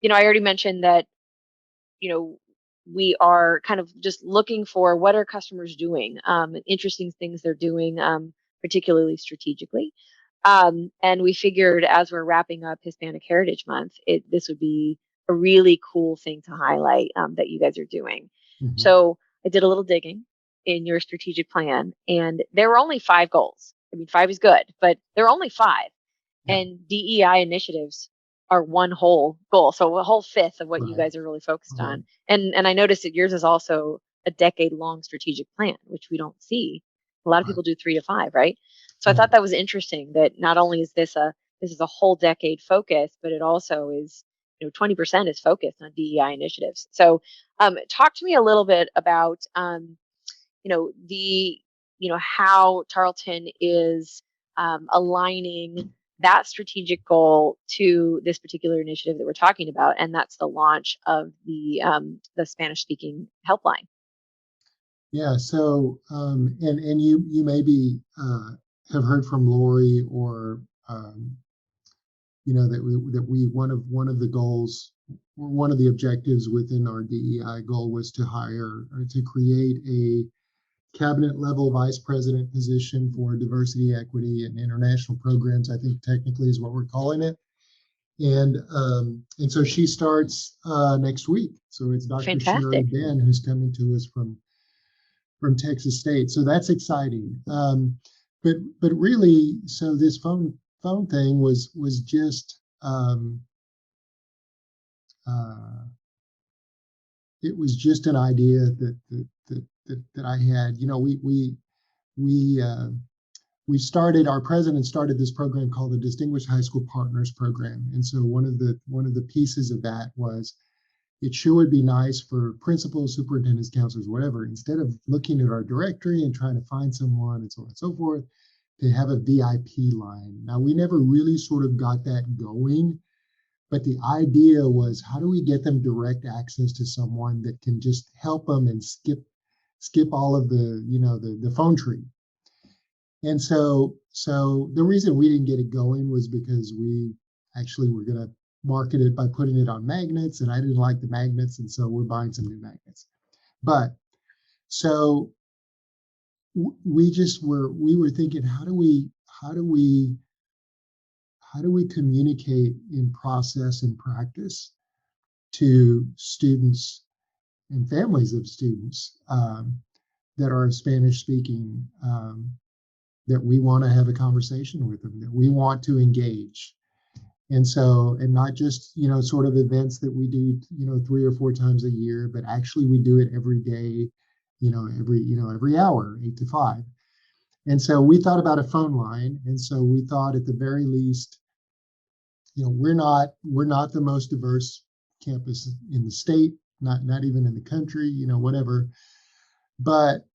I already mentioned that, we are kind of just looking for what are customers doing, interesting things they're doing, particularly strategically. And we figured as we're wrapping up Hispanic Heritage Month, this would be a really cool thing to highlight, that you guys are doing. Mm-hmm. So I did a little digging in your strategic plan, and there were only 5 goals. I mean, 5 is good, but there are only 5. Yeah. And DEI initiatives are one whole goal. So a whole fifth of what you Right. guys are really focused Right. on. And I noticed that yours is also a decade-long strategic plan, which we don't see. A lot of Right. people do 3 to 5, right? So I Right. thought that was interesting that not only is this is a whole decade focus, but it also is, 20% is focused on DEI initiatives. So talk to me a little bit about the how Tarleton is aligning that strategic goal to this particular initiative that we're talking about, and that's the launch of the Spanish speaking helpline. Yeah. So, and you maybe have heard from Lori, or that we one of the goals, or one of the objectives within our DEI goal, was to hire, or to create a cabinet level vice president position for diversity, equity, and international programs. I think technically is what we're calling it. And so she starts next week. So it's Dr. Sherry Fantastic. Ben who's coming to us from Texas State. So that's exciting. But really, so this phone thing was just uh, it was just an idea that I had. We started, our president started this program called the Distinguished High School Partners Program. And so one of the pieces of that was, it sure would be nice for principals, superintendents, counselors, whatever, instead of looking at our directory and trying to find someone and so on and so forth, to have a VIP line. Now, we never really sort of got that going, but the idea was, how do we get them direct access to someone that can just help them and skip all of the phone tree. And so the reason we didn't get it going was because we actually were going to market it by putting it on magnets, and I didn't like the magnets, and so we're buying some new magnets. But so we were thinking, how do we communicate in process and practice to students and families of students that are Spanish speaking, that we want to have a conversation with them, that we want to engage. And not just, sort of events that we do, 3 or 4 times a year, but actually we do it every day, every hour, 8 to 5. And so we thought about a phone line. And so we thought, at the very least, we're not the most diverse campus in the state, not even in the country, whatever. But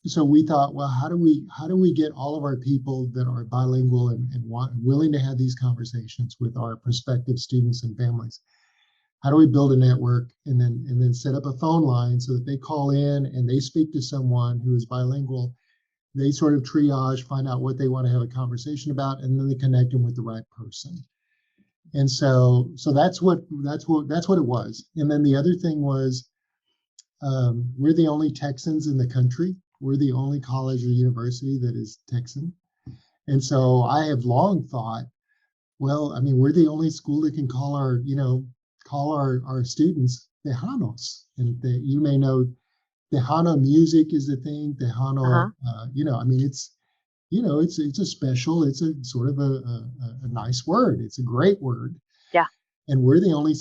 so we thought, well, how do we get all of our people that are bilingual and willing to have these conversations with our prospective students and families? How do we build a network and then set up a phone line so that they call in and they speak to someone who is bilingual? They sort of triage, find out what they want to have a conversation about, and then they connect them with the right person. And so that's what it was. And then the other thing was, we're the only Texans in the country. We're the only college or university that is Texan. And so I have long thought, well, I mean, we're the only school that can call our students Tejanos. And you may know Tejano music is the thing. Uh-huh. Tejano, I mean, it's a special, it's a sort of a nice word. It's a great word. Yeah. And we're the only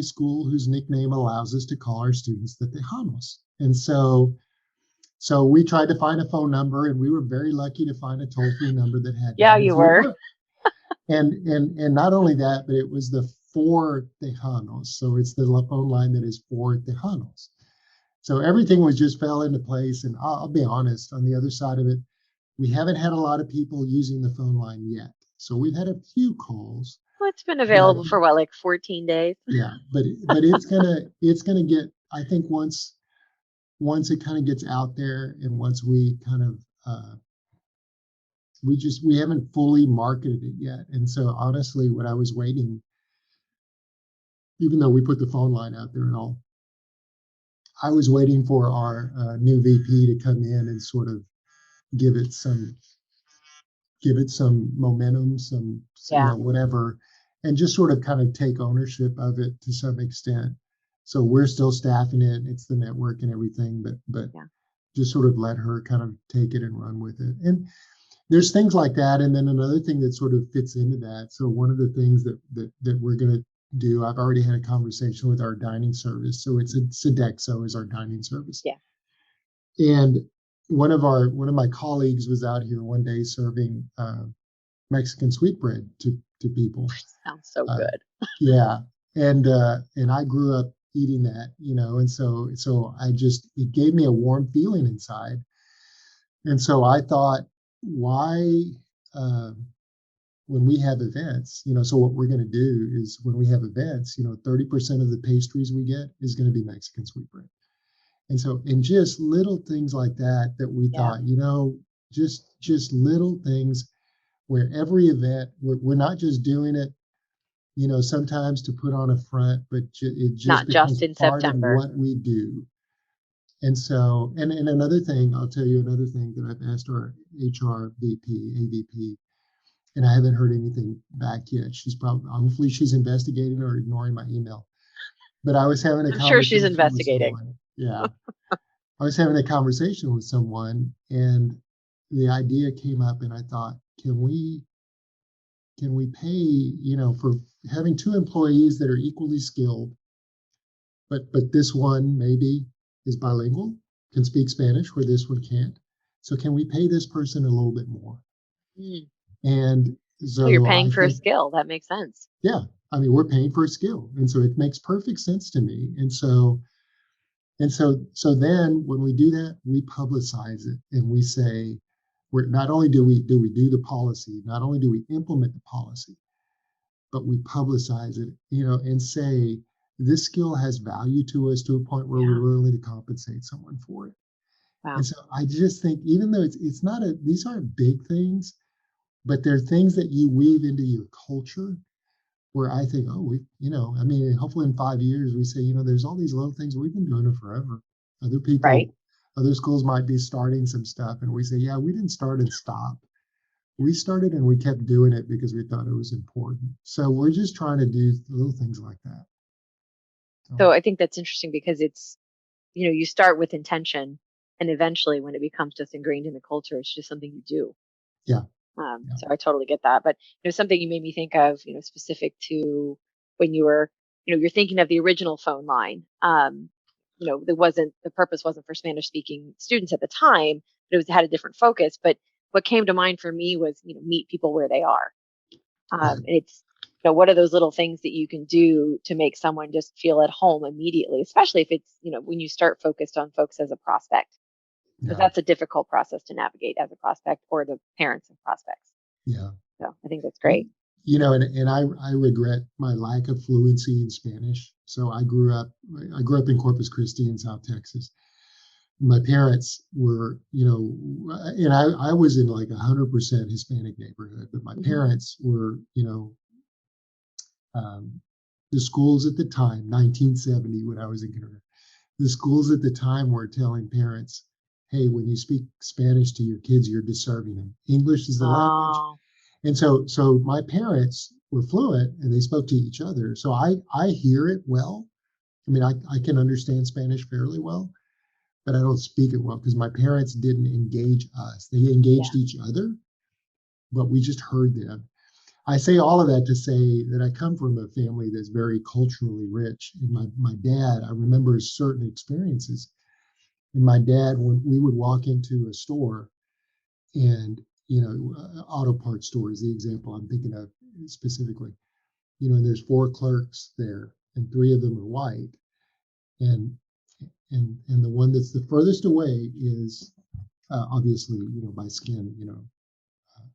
school whose nickname allows us to call our students the Tejanos. And so we tried to find a phone number, and we were very lucky to find a toll-free number that had Yeah, that. And you so it were. worked. And not only that, but it was the for Tejanos. So it's the phone line that is for Tejanos. So everything was just fell into place. And I'll be honest, on the other side of it, we haven't had a lot of people using the phone line yet. So we've had a few calls, Well, it's been but available for what, like 14 days? yeah, but it's gonna get, I think, once it kind of gets out there, and once we kind of we haven't fully marketed it yet. And so honestly, what I was waiting even though we put the phone line out there and all. I was waiting for our new VP to come in and sort of give it some momentum, Yeah. whatever, and just sort of kind of take ownership of it to some extent. So we're still staffing it. It's the network and everything, but Yeah. just sort of let her kind of take it and run with it. And there's things like that. And then another thing that sort of fits into that. So one of the things that we're going to do, I've already had a conversation with our dining service. So it's a Sodexo is our dining service. Yeah. And one of my colleagues was out here one day serving Mexican sweetbread to people. Sounds so good. Yeah, and I grew up eating that, and so it gave me a warm feeling inside, and so I thought, why, when we have events, so what we're going to do is when we have events, 30% of the pastries we get is going to be Mexican sweetbread. And so, and just little things like that we thought, just little things where every event, we're not just doing it, sometimes to put on a front, but it just Not becomes just in part September. of what we do. And so, and another thing, I'll tell you another thing that I've asked our HR AVP, and I haven't heard anything back yet. Hopefully she's investigating or ignoring my email. But I was having a I'm sure she's conversation with investigating. someone. Yeah. I was having a conversation with someone and the idea came up and I thought, can we pay, for having two employees that are equally skilled, but this one maybe is bilingual, can speak Spanish where this one can't. So can we pay this person a little bit more? Mm. And So you're so paying I for a think, skill. That makes sense. yeah, I mean, we're paying for a skill. And so it makes perfect sense to me. And so then when we do that, we publicize it and we say, we're not only do we do the policy, not only do we implement the policy, but we publicize it, and say this skill has value to us to a point where we're willing to compensate someone for it. Wow. And so I just think, even though it's not these aren't big things, but they're things that you weave into your culture where I think, oh, I mean, hopefully in 5 years we say, there's all these little things we've been doing it forever. Other people, right. Other schools might be starting some stuff, and we say, yeah, we didn't start and stop. We started and we kept doing it because we thought it was important. So we're just trying to do little things like that. So I think that's interesting because it's, you start with intention and eventually when it becomes just ingrained in the culture, it's just something you do. Yeah. So I totally get that. But something you made me think of, specific to when you were, you're thinking of the original phone line. The purpose wasn't for Spanish speaking students at the time, but it had a different focus. But what came to mind for me was, meet people where they are. Right. And it's, what are those little things that you can do to make someone just feel at home immediately, especially if it's, when you start focused on folks as a prospect, because Yeah. that's a difficult process to navigate as a prospect or the parents of prospects. Yeah. So I think that's great. And I regret my lack of fluency in Spanish. So I grew up in Corpus Christi in South Texas. My parents were, and I was in like 100% Hispanic neighborhood, but my parents were, the schools at the time, 1970, when I was in kindergarten, the schools at the time were telling parents, hey, when you speak Spanish to your kids, you're deserving them. English is the language. Oh, And so my parents were fluent and they spoke to each other. So I hear it well. I mean, I can understand Spanish fairly well, but I don't speak it well because my parents didn't engage us. They engaged each other, but we just heard them. I say all of that to say that I come from a family that's very culturally rich. And my dad, I remember certain experiences. And my dad, when we would walk into a store and, auto parts store is the example I'm thinking of specifically, and there's 4 clerks there and 3 of them are white. And the one that's the furthest away is obviously, by skin,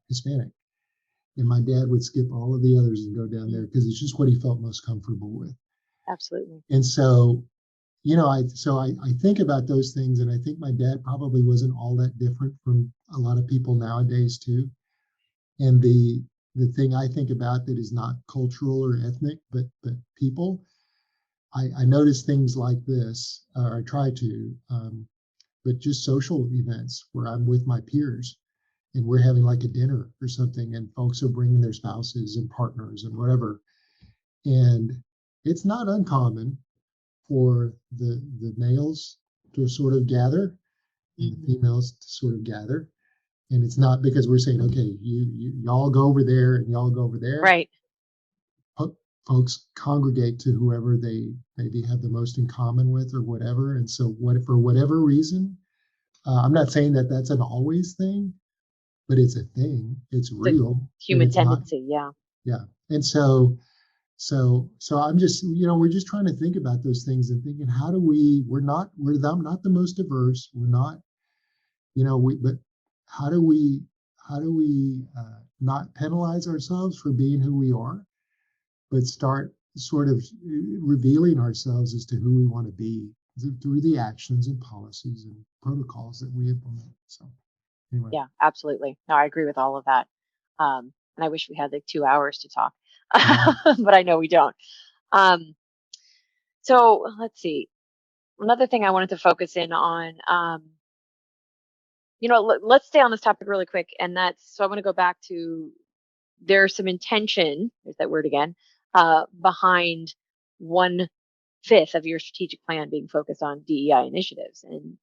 Hispanic. And my dad would skip all of the others and go down there because it's just what he felt most comfortable with. absolutely. And so, I think about those things, and I think my dad probably wasn't all that different from a lot of people nowadays too. And the thing I think about that is not cultural or ethnic, but people I notice things like this, or I try to, but just social events where I'm with my peers and we're having like a dinner or something, and folks are bringing their spouses and partners and whatever. And it's not uncommon for the males to sort of gather and the females to sort of gather. And it's not because we're saying, okay, y'all go over there and y'all go over there. Right. Folks congregate to whoever they maybe have the most in common with or whatever. And so for whatever reason, I'm not saying that that's an always thing, but it's a thing. It's real. Human It's not, tendency. Yeah. yeah. And so I'm just, we're just trying to think about those things and thinking, how do we're not the most diverse. We're not, but how do we not penalize ourselves for being who we are, but start sort of revealing ourselves as to who we want to be through the actions and policies and protocols that we implement. So anyway. Yeah, absolutely. No, I agree with all of that. And I wish we had like 2 hours to talk, but I know we don't. So let's see. Another thing I wanted to focus in on, let's stay on this topic really quick. And so I want to go back to, there's some intention, there's that word again, behind 1/5 of your strategic plan being focused on DEI initiatives. And,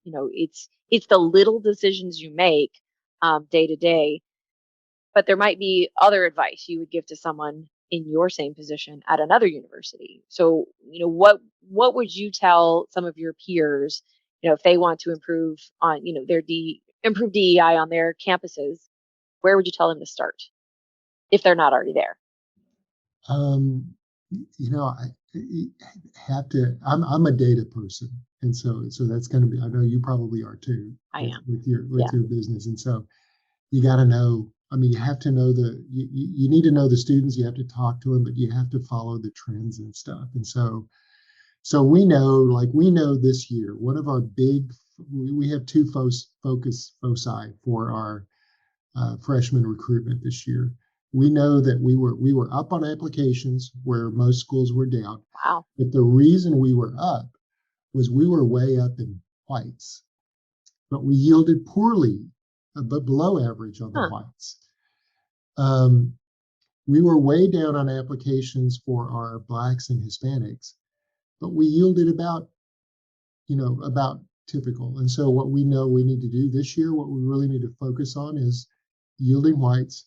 it's the little decisions you make day to day, but there might be other advice you would give to someone in your same position at another university. So, what would you tell some of your peers, if they want to improve on, improve DEI on their campuses, where would you tell them to start if they're not already there? I have to. I'm a data person, and so that's going to be. I know you probably are too. I am with your business, and so you got to know. I mean, you have to know you need to know the students. You have to talk to them, but you have to follow the trends and stuff. And so we know this year one of our big. We have two foci for our freshman recruitment this year. We know that we were up on applications where most schools were down. Wow. But the reason we were up was we were way up in whites, but we yielded poorly, but below average on the whites. We were way down on applications for our Blacks and Hispanics, but we yielded about typical. And so what we know we need to do this year, what we really need to focus on is yielding whites,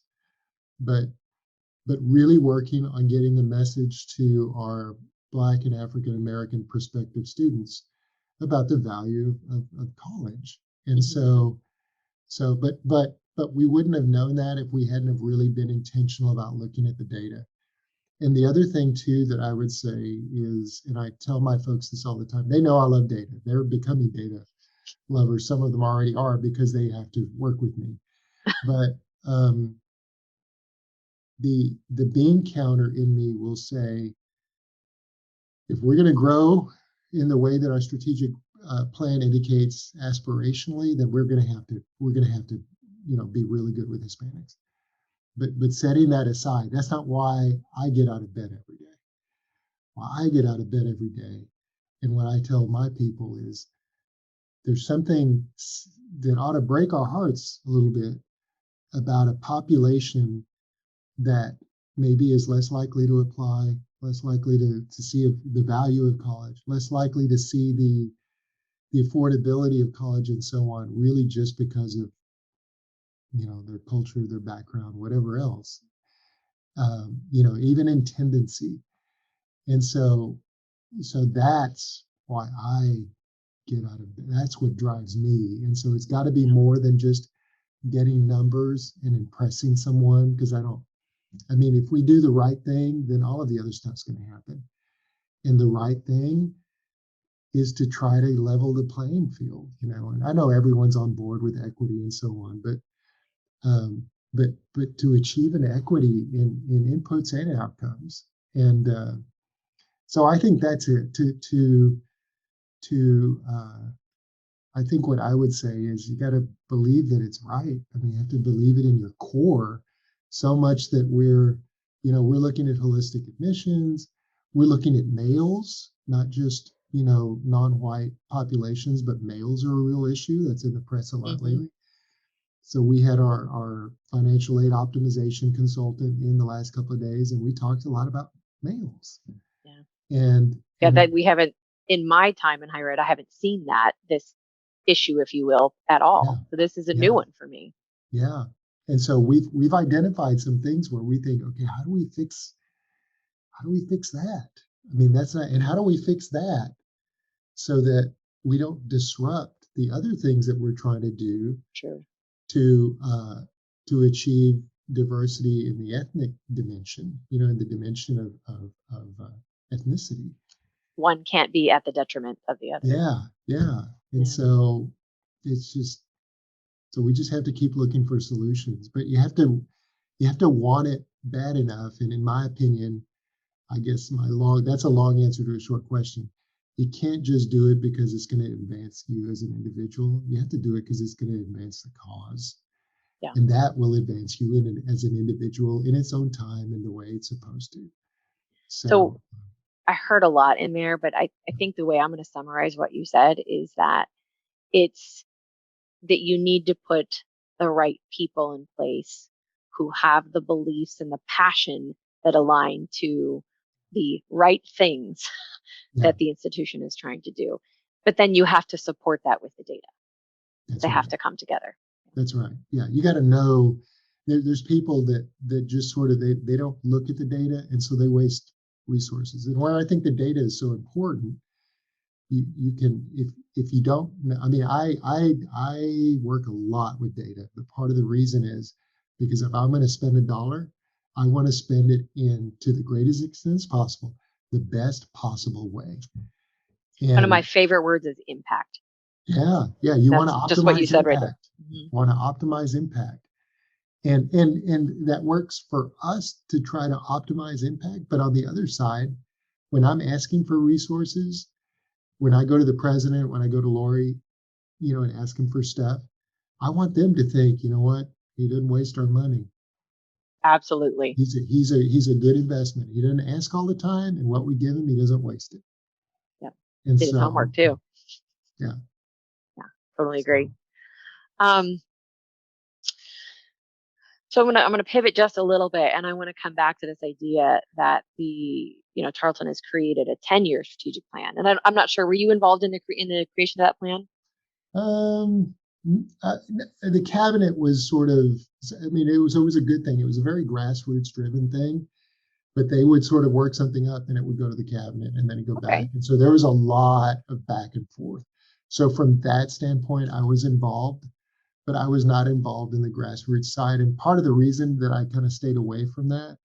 but really working on getting the message to our Black and African American prospective students about the value of college. And but we wouldn't have known that if we hadn't have really been intentional about looking at the data. And the other thing too that I would say is, and I tell my folks this all the time, they know I love data. They're becoming data lovers. Some of them already are because they have to work with me. But the bean counter in me will say, if we're going to grow in the way that our strategic plan indicates aspirationally, then we're going to have to be really good with Hispanics. But setting that aside, that's not why I get out of bed every day. Why I get out of bed every day, and what I tell my people is, there's something that ought to break our hearts a little bit about a population that maybe is less likely to apply, less likely to see the value of college, less likely to see the affordability of college and so on, really just because of their culture, their background, whatever else, even in tendency. And so that's why I get out of bed. That's what drives me. And so it's got to be more than just getting numbers and impressing someone, because if we do the right thing, then all of the other stuff's going to happen. And the right thing is to try to level the playing field, and I know everyone's on board with equity and so on, but to achieve an equity in inputs and outcomes. And so I think that's it. I think what I would say is, you got to believe that it's right. I mean, you have to believe it in your core so much that we're looking at holistic admissions. We're looking at males, not just, non-white populations, but males are a real issue that's in the press a lot lately. So we had our financial aid optimization consultant in the last couple of days, and we talked a lot about males. Yeah. And that we haven't, in my time in higher ed, I haven't seen this issue, if you will, at all. So this is a new one for me. Yeah. And so we've identified some things where we think, okay, how do we fix that? I mean, that's not, and how do we fix that so that we don't disrupt the other things that we're trying to do to achieve diversity in the ethnic dimension, in the dimension of ethnicity. One can't be at the detriment of the other. Yeah. And so it's just, so we just have to keep looking for solutions, but you have to want it bad enough. And in my opinion, I guess that's a long answer to a short question. You can't just do it because it's going to advance you as an individual. You have to do it because it's going to advance the cause. Yeah. And that will advance you as an individual in its own time and the way it's supposed to. So I heard a lot in there, but I think the way I'm going to summarize what you said is that it's that you need to put the right people in place who have the beliefs and the passion that align to the right things that the institution is trying to do. But then you have to support that with the data. They have to come together. That's right. Yeah, you got to know there's people that just sort of they don't look at the data, and so they waste resources. And where I think the data is so important, you can if you don't. I mean, I work a lot with data, but part of the reason is because if I'm going to spend $1, I want to spend it to the greatest extent possible, the best possible way. And one of my favorite words is impact. Yeah. You want to optimize just what you said impact. right there. Want to optimize impact. And that works for us to try to optimize impact. But on the other side, when I'm asking for resources, when I go to the president, when I go to Lori, and ask him for stuff, I want them to think, you know what, he didn't waste our money. Absolutely. He's a good investment. He doesn't ask all the time, and what we give him, he doesn't waste it. Yeah. And did his homework too. Yeah. Totally agree. So I'm gonna pivot just a little bit, and I want to come back to this idea that Tarleton has created a 10-year strategic plan, and I'm not sure, were you involved in the creation of that plan? The cabinet was sort of, I mean, it was always a good thing. It was a very grassroots driven thing, but they would sort of work something up and it would go to the cabinet and then it'd go back. And so there was a lot of back and forth. So from that standpoint, I was involved, but I was not involved in the grassroots side. And part of the reason that I kind of stayed away from that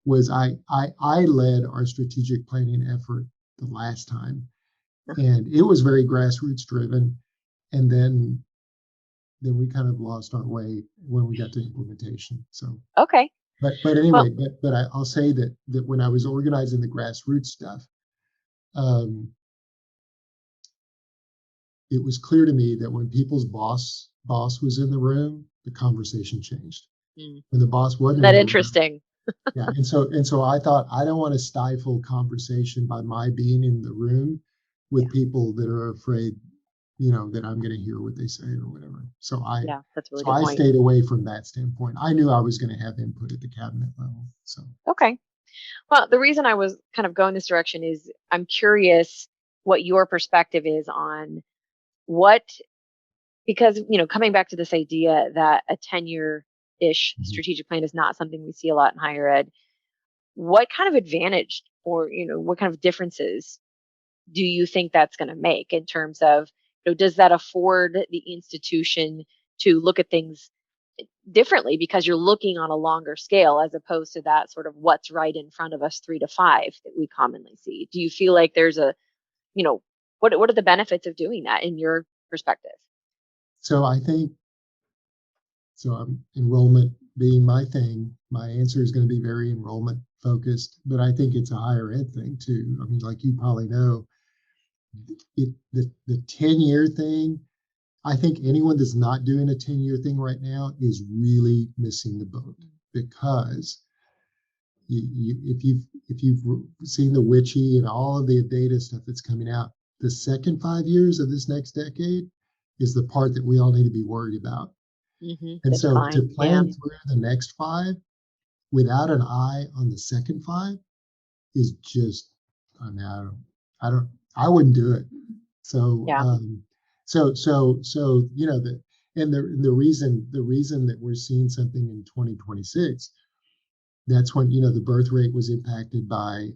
was I led our strategic planning effort the last time, and it was very grassroots driven. And then we kind of lost our way when we got to implementation. So but anyway, but I'll say that when I was organizing the grassroots stuff, it was clear to me that when people's boss was in the room, the conversation changed. When the boss wasn't, that interesting. Yeah, and so I thought, I don't want to stifle conversation by my being in the room with people that are afraid, that I'm going to hear what they say or whatever. So that's really good point. I stayed away from that standpoint. I knew I was going to have input at the cabinet level. So well, the reason I was kind of going this direction is I'm curious what your perspective is on because coming back to this idea that a 10-year-ish strategic plan is not something we see a lot in higher ed. What kind of advantage or what kind of differences do you think that's going to make in terms of, does that afford the institution to look at things differently because you're looking on a longer scale as opposed to that sort of what's right in front of us 3 to 5 that we commonly see? Do you feel like there's what are the benefits of doing that in your perspective? So I think, enrollment being my thing, my answer is going to be very enrollment focused, but I think it's a higher ed thing too. I mean, like you probably know, the 10-year thing, I think anyone that's not doing a 10-year thing right now is really missing the boat, because if you've seen the witchy and all of the data stuff that's coming out, the second 5 years of this next decade is the part that we all need to be worried about. And The so to decline. Yeah. plan through the next 5 without an eye on the second 5 is just, I mean, I wouldn't do it. So, Yeah. you know, the reason that we're seeing something in 2026, that's when, you know, the birth rate was impacted by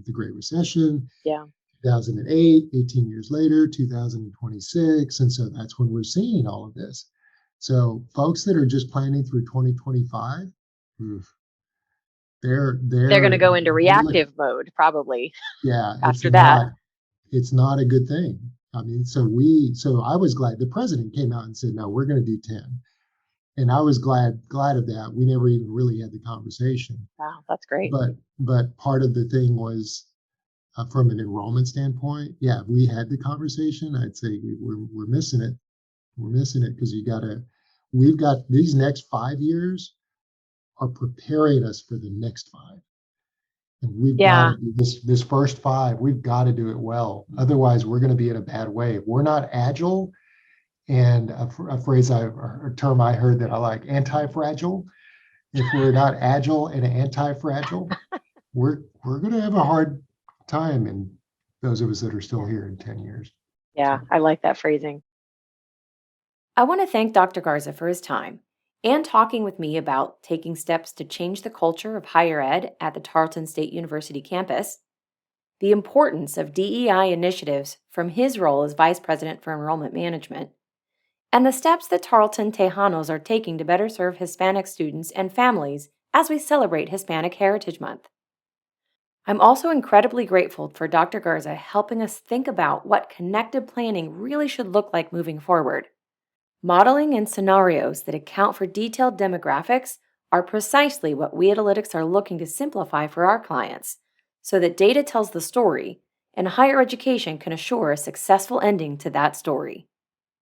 the Great Recession. Yeah. 2008, 18 years later, 2026. And so that's when we're seeing all of this. So folks that are just planning through 2025, they're Going to go into reactive mode probably. Yeah, after that. It's not a good thing. I mean, so I was glad the president came out and said, no, we're going to do 10. And I was glad of that. We never even really had the conversation. Wow, that's great. But part of the thing was, from an enrollment standpoint, yeah, we had the conversation. I'd say we're missing it. We're missing it because we've got these next 5 years are preparing us for the next 5. And we've got to do this first 5, we've got to do it well. Otherwise, we're going to be in a bad way. If we're not agile, and a term I heard that I like, anti-fragile. If we're not agile and anti-fragile, we're going to have a hard time, and those of us that are still here in 10 years. Yeah, I like that phrasing. I want to thank Dr. Garza for his time and talking with me about taking steps to change the culture of higher ed at the Tarleton State University campus, the importance of DEI initiatives from his role as Vice President for Enrollment Management, and the steps that Tarleton Tejanos are taking to better serve Hispanic students and families as we celebrate Hispanic Heritage Month. I'm also incredibly grateful for Dr. Garza helping us think about what connected planning really should look like moving forward. Modeling and scenarios that account for detailed demographics are precisely what we at Analytics are looking to simplify for our clients, so that data tells the story and higher education can assure a successful ending to that story.